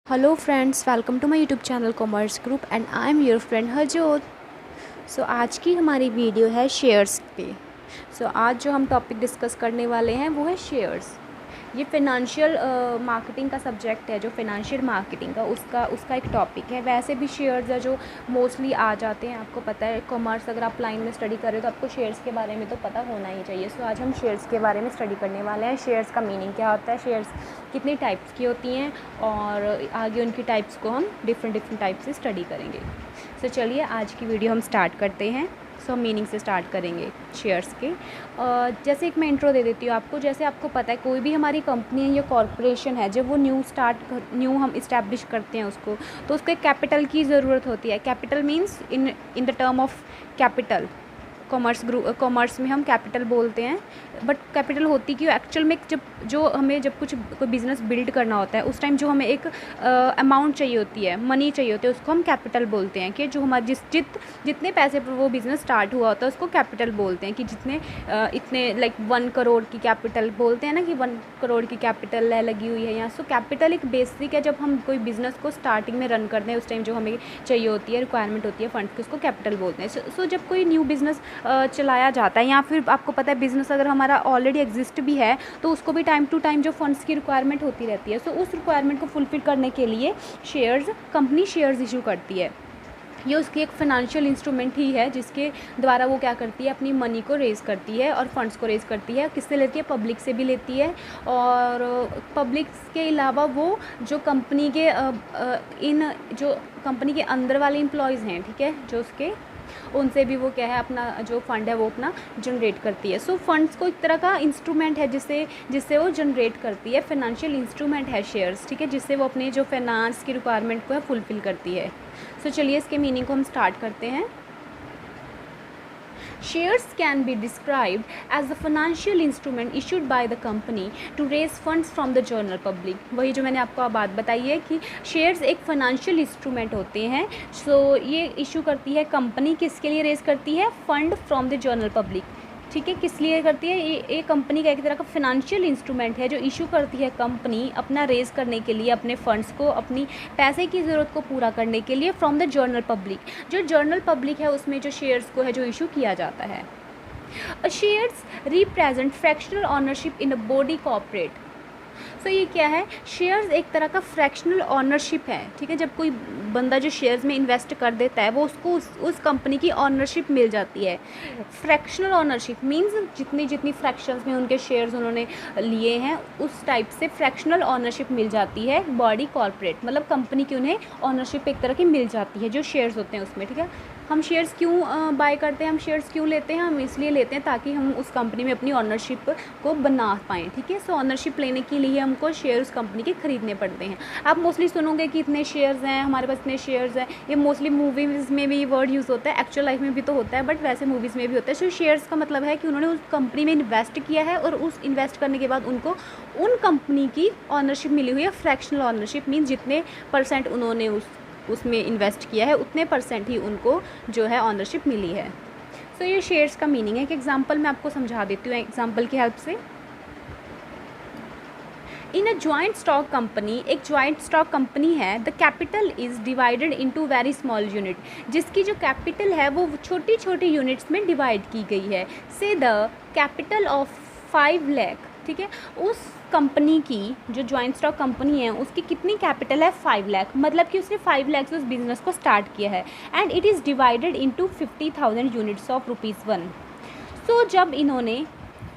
Hello friends, welcome to my YouTube channel Commerce Group and I am your friend Harjot। आज की हमारी video है shares पे। आज जो हम टॉपिक डिस्कस करने वाले हैं वो है शेयर्स। ये फिनंशियल मार्केटिंग का सब्जेक्ट है, जो फिनंशियल मार्केटिंग का उसका एक टॉपिक है। वैसे भी शेयर्स है जो मोस्टली आ जाते हैं, आपको पता है कॉमर्स अगर आप लाइन में स्टडी कर रहे हो तो आपको शेयर्स के बारे में तो पता होना ही चाहिए। आज हम शेयर्स के बारे में स्टडी करने वाले हैं। शेयर्स का मीनिंग क्या होता है, शेयर्स कितनी टाइप्स की होती हैं और आगे उनकी टाइप्स को हम डिफरेंट टाइप से स्टडी करेंगे। चलिए आज की वीडियो हम स्टार्ट करते हैं। हम मीनिंग से स्टार्ट करेंगे शेयर्स के। जैसे एक मैं इंट्रो दे देती हूँ आपको। जैसे आपको पता है कोई भी हमारी कंपनी है या कॉरपोरेशन है, जब वो न्यू हम इस्टेब्लिश करते हैं उसको, तो उसको एक कैपिटल की ज़रूरत होती है। Capital means in the term of capital. Commerce में हम कैपिटल बोलते हैं, बट कैपिटल होती क्यों एक्चुअल में, जब कोई बिज़नेस बिल्ड करना होता है उस टाइम जो हमें एक अमाउंट चाहिए होती है, मनी चाहिए होती है, उसको हम कैपिटल बोलते हैं। कि जो हमारे जितने पैसे पर वो बिज़नेस स्टार्ट हुआ होता है उसको कैपिटल बोलते हैं। कि जितने इतने लाइक 1 करोड़ की कैपिटल बोलते हैं ना, कि 1 करोड़ की कैपिटल लगी हुई है यहाँ। कैपिटल एक बेसिक है, जब हम कोई बिज़नेस को स्टार्टिंग में रन करते हैं उस टाइम जो हमें चाहिए होती है, रिक्वायरमेंट होती है फंड की, उसको कैपिटल बोलते हैं। जब कोई न्यू बिज़नेस चलाया जाता है, या फिर आपको पता है बिज़नेस अगर हमारा ऑलरेडी एग्जिस्ट भी है तो उसको भी टाइम टू टाइम जो फंड्स की रिक्वायरमेंट होती रहती है। उस रिक्वायरमेंट को फुलफिल करने के लिए कंपनी शेयर्स इशू करती है। ये उसकी एक फाइनेंशियल इंस्ट्रूमेंट ही है जिसके द्वारा वो क्या करती है, अपनी मनी को रेज़ करती है और फंड्स को रेज़ करती है। किससे लेती है? पब्लिक से भी लेती है। और पब्लिक के अलावा वो जो कंपनी के जो कंपनी के अंदर वाले एम्प्लॉयज़ हैं, ठीक है, जो उसके उनसे भी वो क्या है, अपना जो फंड है वो अपना जनरेट करती है। फंड्स को एक तरह का इंस्ट्रूमेंट है जिससे वो जनरेट करती है। फाइनेंशियल इंस्ट्रूमेंट है शेयर्स, ठीक है, जिससे वो अपने जो फाइनेंस की रिक्वायरमेंट को है फुलफ़िल करती है। चलिए इसके मीनिंग को हम स्टार्ट करते हैं। Shares can be described as a financial instrument issued by the company to raise funds from the general public। वही जो मैंने आपको बात बताई है कि शेयर्स एक फाइनेंशियल इंस्ट्रूमेंट होते हैं। ये इशू करती है कंपनी, किसके लिए रेज़ करती है? Fund from the general public, ठीक है। किस लिए करती है? ये कंपनी का एक तरह का फाइनेंशियल इंस्ट्रूमेंट है जो इशू करती है कंपनी अपना रेज़ करने के लिए, अपने फंड्स को, अपनी पैसे की ज़रूरत को पूरा करने के लिए फ्रॉम द जनरल पब्लिक। जो जनरल पब्लिक है उसमें जो शेयर्स को है जो इशू किया जाता है। Shares represent fractional ownership in a body corporate. ये क्या है? शेयर्स एक तरह का फ्रैक्शनल ऑनरशिप है, ठीक है। जब कोई बंदा जो शेयर्स में इन्वेस्ट कर देता है वो उसको उस कंपनी की ऑनरशिप मिल जाती है। फ्रैक्शनल ऑनरशिप मींस जितनी फ्रैक्शंस में उनके शेयर्स उन्होंने लिए हैं उस टाइप से फ्रैक्शनल ऑनरशिप मिल जाती है बॉडी कॉर्पोरेट, मतलब कंपनी की उन्हें ऑनरशिप एक तरह की मिल जाती है जो शेयर्स होते हैं उसमें, ठीक है। हम शेयर्स क्यों बाय करते हैं, हम शेयर्स क्यों लेते हैं? हम इसलिए लेते हैं ताकि हम उस कंपनी में अपनी ऑनरशिप को बना पाएँ, ठीक है। ऑनरशिप लेने के लिए हमको शेयर उस कंपनी के ख़रीदने पड़ते हैं। आप मोस्टली सुनोगे कि इतने शेयर्स हैं, हमारे पास इतने शेयर्स हैं। ये मोस्टली मूवीज़ में भी वर्ड यूज़ होता है, एक्चुअल लाइफ में भी तो होता है, बट वैसे मूवीज़ में भी होता है। शेयर्स का मतलब है कि उन्होंने उस कंपनी में इन्वेस्ट किया है और उस इन्वेस्ट करने के बाद उनको उन कंपनी की ऑनरशिप मिली हुई है। फ्रैक्शनल ऑनरशिप मीन्स जितने % उन्होंने उसमें इन्वेस्ट किया है उतने % ही उनको जो है ऑनरशिप मिली है। ये शेयर्स का मीनिंग है। एक एग्जांपल मैं आपको समझा देती हूँ एग्जांपल की हेल्प से। इन अ जॉइंट स्टॉक कंपनी, एक जॉइंट स्टॉक कंपनी है, the capital is divided into very small unit, जिसकी जो कैपिटल है वो छोटी छोटी यूनिट्स में डिवाइड की गई है। से द कैपिटल ऑफ 5 लाख, ठीक है। उस कंपनी की जो जॉइंट स्टॉक कंपनी है उसकी कितनी कैपिटल है? 5 लाख, मतलब कि उसने 5 लाख से उस बिज़नेस को स्टार्ट किया है। And it is divided into 50,000 units of ₹1। जब इन्होंने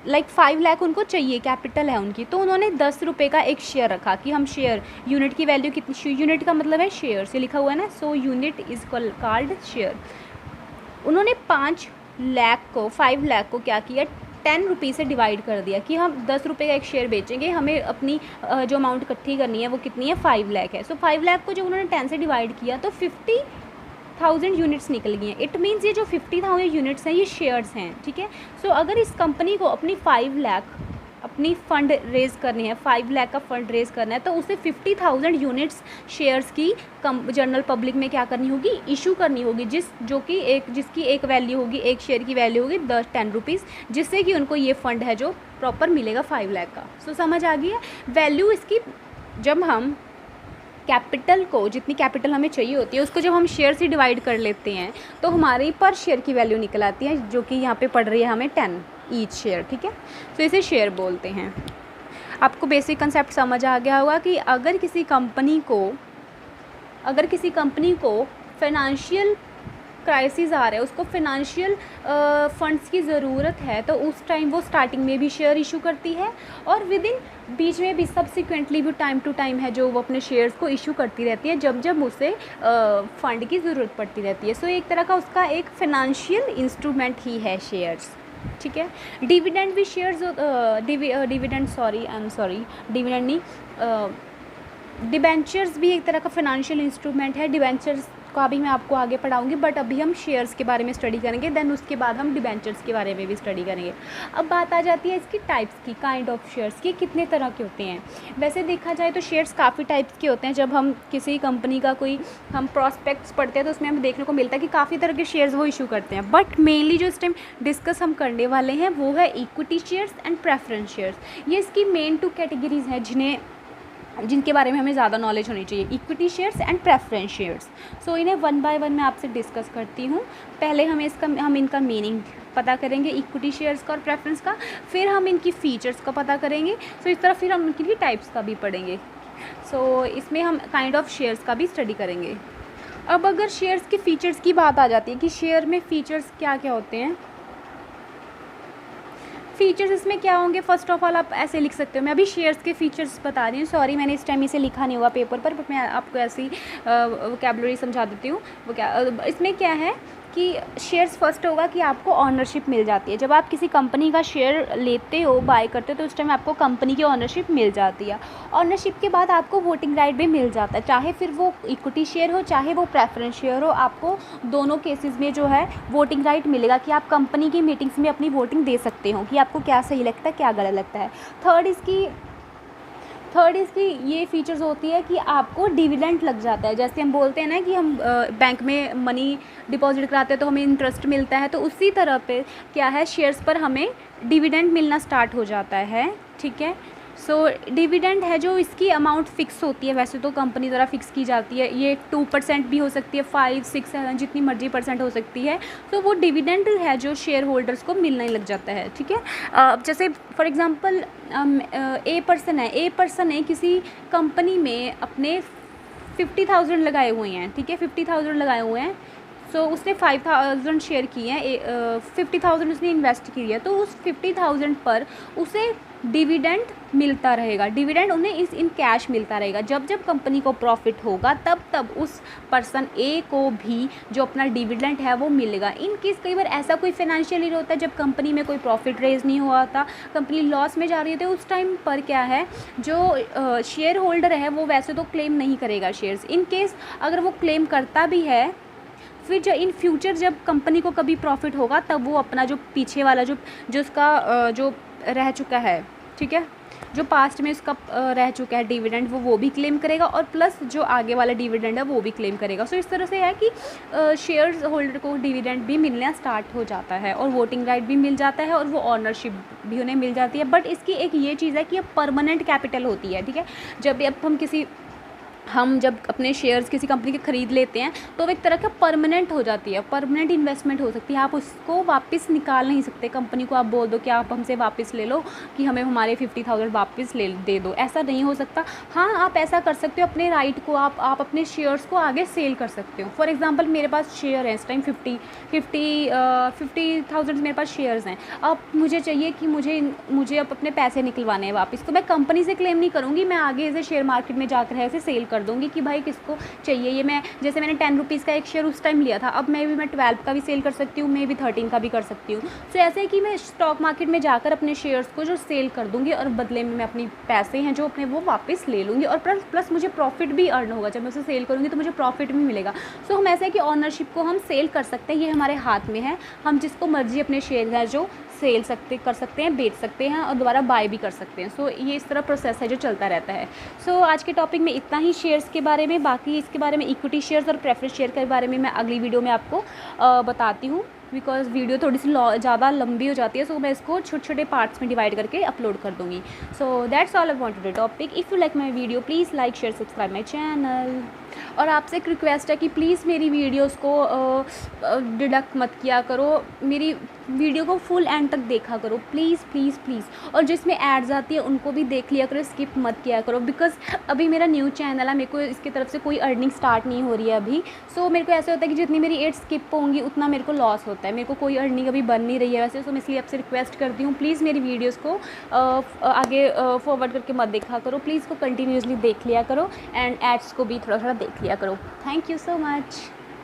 5 लाख उनको चाहिए, कैपिटल है उनकी, तो उन्होंने 10 रुपये का एक शेयर रखा कि हम शेयर, यूनिट की वैल्यू कितनी, यूनिट का मतलब है शेयर से लिखा हुआ है ना, यूनिट इज़ कॉल्ड शेयर। उन्होंने 5 लाख को क्या किया? 10 रुपये से डिवाइड कर दिया कि हम 10 रुपये का एक शेयर बेचेंगे, हमें अपनी जो अमाउंट इकट्ठी करनी है वो कितनी है? 5 लाख है। 5 लाख को जब उन्होंने 10 से डिवाइड किया तो 50,000 यूनिट्स निकल गई हैं। इट मीन्स ये जो 50,000 यूनिट्स हैं ये शेयर्स हैं, ठीक है। अगर इस कंपनी को अपनी 5 लाख अपनी फ़ंड रेज़ करनी है, 5 लाख का फ़ंड रेज़ करना है, तो उसे 50,000 यूनिट्स शेयर्स की जनरल पब्लिक में क्या करनी होगी? इशू करनी होगी, जिसकी एक वैल्यू होगी, एक शेयर की वैल्यू होगी 10 रुपीज़, जिससे कि उनको ये फ़ंड है जो प्रॉपर मिलेगा 5 लाख का। समझ आ गई है वैल्यू इसकी। जब हम कैपिटल को, जितनी कैपिटल हमें चाहिए होती है उसको जब हम शेयर से डिवाइड कर लेते हैं तो हमारी पर शेयर की वैल्यू निकल आती है, जो कि यहाँ पे पड़ रही है हमें 10 ईच शेयर, ठीक है। तो इसे शेयर बोलते हैं। आपको बेसिक कंसेप्ट समझ आ गया होगा कि अगर किसी कंपनी को फाइनेंशियल क्राइसिस आ रहा है, उसको फाइनेंशियल फंड्स की ज़रूरत है, तो उस टाइम वो स्टार्टिंग में भी शेयर इशू करती है और विद इन बीच में भी सब्सिक्वेंटली भी टाइम टू टाइम है जो वो अपने शेयर्स को इशू करती रहती है जब जब उसे फ़ंड की ज़रूरत पड़ती रहती है। सो एक तरह का उसका एक फाइनेंशियल इंस्ट्रूमेंट ही है शेयर्स, ठीक है। डिविडेंड भी शेयर्स, डिविडेंड नहीं, डिबेंचर्स भी एक तरह का फाइनेंशियल इंस्ट्रूमेंट है। डिबेंचर्स का भी मैं आपको आगे पढ़ाऊंगी, बट अभी हम शेयर्स के बारे में स्टडी करेंगे, देन उसके बाद हम डिबेंचर्स के बारे में भी स्टडी करेंगे। अब बात आ जाती है इसकी टाइप्स की, काइंड ऑफ शेयर्स की, कितने तरह के होते हैं। वैसे देखा जाए तो शेयर्स काफ़ी टाइप्स के होते हैं। जब हम किसी कंपनी का कोई हम प्रॉस्पेक्ट्स पढ़ते हैं तो उसमें हमें देखने को मिलता है कि काफ़ी तरह के शेयर्स वो इशू करते हैं, बट मेनली जो इस टाइम डिस्कस हम करने वाले हैं वो है equity shares and preference shares. ये इसकी मेन 2 कैटेगरीज हैं जिनके बारे में हमें ज़्यादा नॉलेज होनी चाहिए, equity shares and preference shares. So इन्हें 1 बाय 1 मैं आपसे डिस्कस करती हूँ। पहले हम इनका मीनिंग पता करेंगे इक्विटी शेयर्स का और प्रेफरेंस का, फिर हम इनकी फ़ीचर्स का पता करेंगे। सो इस तरह फिर हम इनकी टाइप्स का भी पढ़ेंगे। सो इसमें हम काइंड ऑफ शेयर्स का भी स्टडी करेंगे। अब अगर शेयर्स के फ़ीचर्स की बात आ जाती है कि शेयर में फ़ीचर्स क्या क्या होते हैं, फीचर्स इसमें क्या होंगे, फर्स्ट ऑफ ऑल आप ऐसे लिख सकते हो। मैं अभी शेयर्स के फीचर्स बता रही हूँ, सॉरी मैंने इस टाइम इसे लिखा नहीं हुआ पेपर पर, बट मैं आपको ऐसी वोकैबुलरी समझा देती हूँ। इसमें क्या है कि शेयर्स फर्स्ट होगा कि आपको ऑनरशिप मिल जाती है। जब आप किसी कंपनी का शेयर लेते हो, बाय करते हो, तो उस टाइम आपको कंपनी की ऑनरशिप मिल जाती है। ऑनरशिप के बाद आपको वोटिंग राइट भी मिल जाता है, चाहे फिर वो इक्विटी शेयर हो चाहे वो प्रेफरेंस शेयर हो, आपको दोनों केसेस में जो है वोटिंग राइट मिलेगा कि आप कंपनी की मीटिंग्स में अपनी वोटिंग दे सकते हो कि आपको क्या सही लगता है क्या गलत लगता है। थर्ड इसकी ये फीचर्स होती है कि आपको डिविडेंड लग जाता है। जैसे हम बोलते हैं ना कि हम बैंक में मनी डिपॉजिट कराते हैं तो हमें इंटरेस्ट मिलता है, तो उसी तरह पे क्या है, शेयर्स पर हमें डिविडेंड मिलना स्टार्ट हो जाता है, ठीक है। सो डिविडेंड है जो इसकी अमाउंट फ़िक्स होती है, वैसे तो कंपनी द्वारा फ़िक्स की जाती है। ये 2% भी हो सकती है, 5, 6, 7 जितनी मर्जी % हो सकती है। तो वो डिविडेंड है जो शेयर होल्डर्स को मिलना ही लग जाता है, ठीक है। जैसे फॉर एग्ज़ाम्पल ए पर्सन है किसी कंपनी में अपने 50,000 लगाए हुए हैं, ठीक है, 50,000 लगाए हुए हैं। सो उसने 5,000 शेयर किए हैं, 50,000 उसने इन्वेस्ट की है, तो उस 50,000 पर उसे डिविडेंड मिलता रहेगा। डिविडेंड उन्हें इन कैश मिलता रहेगा। जब जब कंपनी को प्रॉफिट होगा तब तब उस पर्सन ए को भी जो अपना डिविडेंड है वो मिलेगा। इन केस कई बार ऐसा कोई फाइनेंशियल ईयर होता है जब कंपनी में कोई प्रॉफिट रेज नहीं हुआ था, कंपनी लॉस में जा रही थी, उस टाइम पर क्या है, जो शेयर होल्डर है वो वैसे तो क्लेम नहीं करेगा शेयर्स। इन केस अगर वो क्लेम करता भी है, फिर जो इन फ्यूचर जब कंपनी को कभी प्रॉफिट होगा तब वो अपना जो पीछे वाला जो उसका जो रह चुका है, ठीक है, जो पास्ट में उसका रह चुका है डिविडेंड, वो भी क्लेम करेगा और प्लस जो आगे वाला डिविडेंड है वो भी क्लेम करेगा। सो इस तरह से है कि शेयर्स होल्डर को डिविडेंड भी मिलना स्टार्ट हो जाता है और वोटिंग राइट भी मिल जाता है और वो ऑनरशिप भी उन्हें मिल जाती है। बट इसकी एक ये चीज़ है कि अब परमानेंट कैपिटल होती है, ठीक है। हम जब अपने शेयर्स किसी कंपनी के ख़रीद लेते हैं तो वो एक तरह का परमानेंट हो जाती है, परमानेंट इन्वेस्टमेंट हो सकती है। आप उसको वापस निकाल नहीं सकते। कंपनी को आप बोल दो कि आप हमसे वापस ले लो, कि हमें हमारे 50,000 वापस दे दो, ऐसा नहीं हो सकता। हाँ, आप ऐसा कर सकते हो, अपने राइट को आप अपने शेयर्स को आगे सेल कर सकते हो। फॉर एग्जांपल मेरे पास शेयर है इस टाइम 50,000 मेरे पास शेयर्स हैं। अब मुझे चाहिए कि मुझे अब अपने पैसे निकलवाने हैं वापस, तो मैं कंपनी से क्लेम नहीं करूँगी, मैं आगे ऐसे शेयर मार्केट में जाकर ऐसे सेल कर दूंगी कि भाई किसको चाहिए ये। जैसे मैंने 10 रुपीज़ का एक शेयर उस टाइम लिया था, अब मैं 12 का भी सेल कर सकती हूँ, मैं भी 13 का भी कर सकती हूँ। सो ऐसे है कि मैं स्टॉक मार्केट में जाकर अपने शेयर्स को जो सेल कर दूंगी और बदले में मैं अपनी पैसे हैं जो अपने वो वापस ले लूँगी और प्लस मुझे प्रॉफिट भी अर्न होगा। जब मैं उसे सेल करूँगी तो मुझे प्रॉफिट भी मिलेगा। सो हम ऐसे है कि ऑनरशिप को हम सेल कर सकते हैं, ये हमारे हाथ में है। हम जिसको मर्जी अपने शेयर है जो सेल कर सकते हैं, बेच सकते हैं और दोबारा बाय भी कर सकते हैं। सो ये इस तरह प्रोसेस है जो चलता रहता है। सो आज के टॉपिक में इतना ही शेयर्स के बारे में। बाकी इसके बारे में इक्विटी शेयर्स और प्रेफरेंस शेयर के बारे में मैं अगली वीडियो में आपको बताती हूँ। बिकॉज वीडियो थोड़ी सी ज़्यादा लंबी हो जाती है, सो मैं इसको छोटे छोटे पार्ट्स में डिवाइड करके अपलोड कर दूँगी। So that's all about the topic. If you like my video please like share subscribe my channel. और आपसे एक रिक्वेस्ट है कि प्लीज़ मेरी वीडियोस को डिडक्ट मत किया करो, मेरी वीडियो को फुल एंड तक देखा करो प्लीज़ प्लीज़ प्लीज़। और जिसमें एड्स आती है उनको भी देख लिया करो, स्किप मत किया करो, बिकॉज अभी मेरा न्यू चैनल है, मेरे को इसकी तरफ से कोई अर्निंग स्टार्ट नहीं हो रही है अभी। सो मेरे को ऐसा होता है कि जितनी मेरी एड्स स्किप होंगी उतना मेरे को लॉस होता है, मेरे को कोई अर्निंग अभी बन नहीं रही है वैसे। सो मैं इसलिए आपसे रिक्वेस्ट करती हूँ प्लीज़ मेरी वीडियोज़ को आगे फॉरवर्ड करके मत देखा करो, प्लीज़ को कंटिन्यूसली देख लिया करो एंड एड्स को भी थोड़ा थोड़ा देख लिया करो। Thank you so much.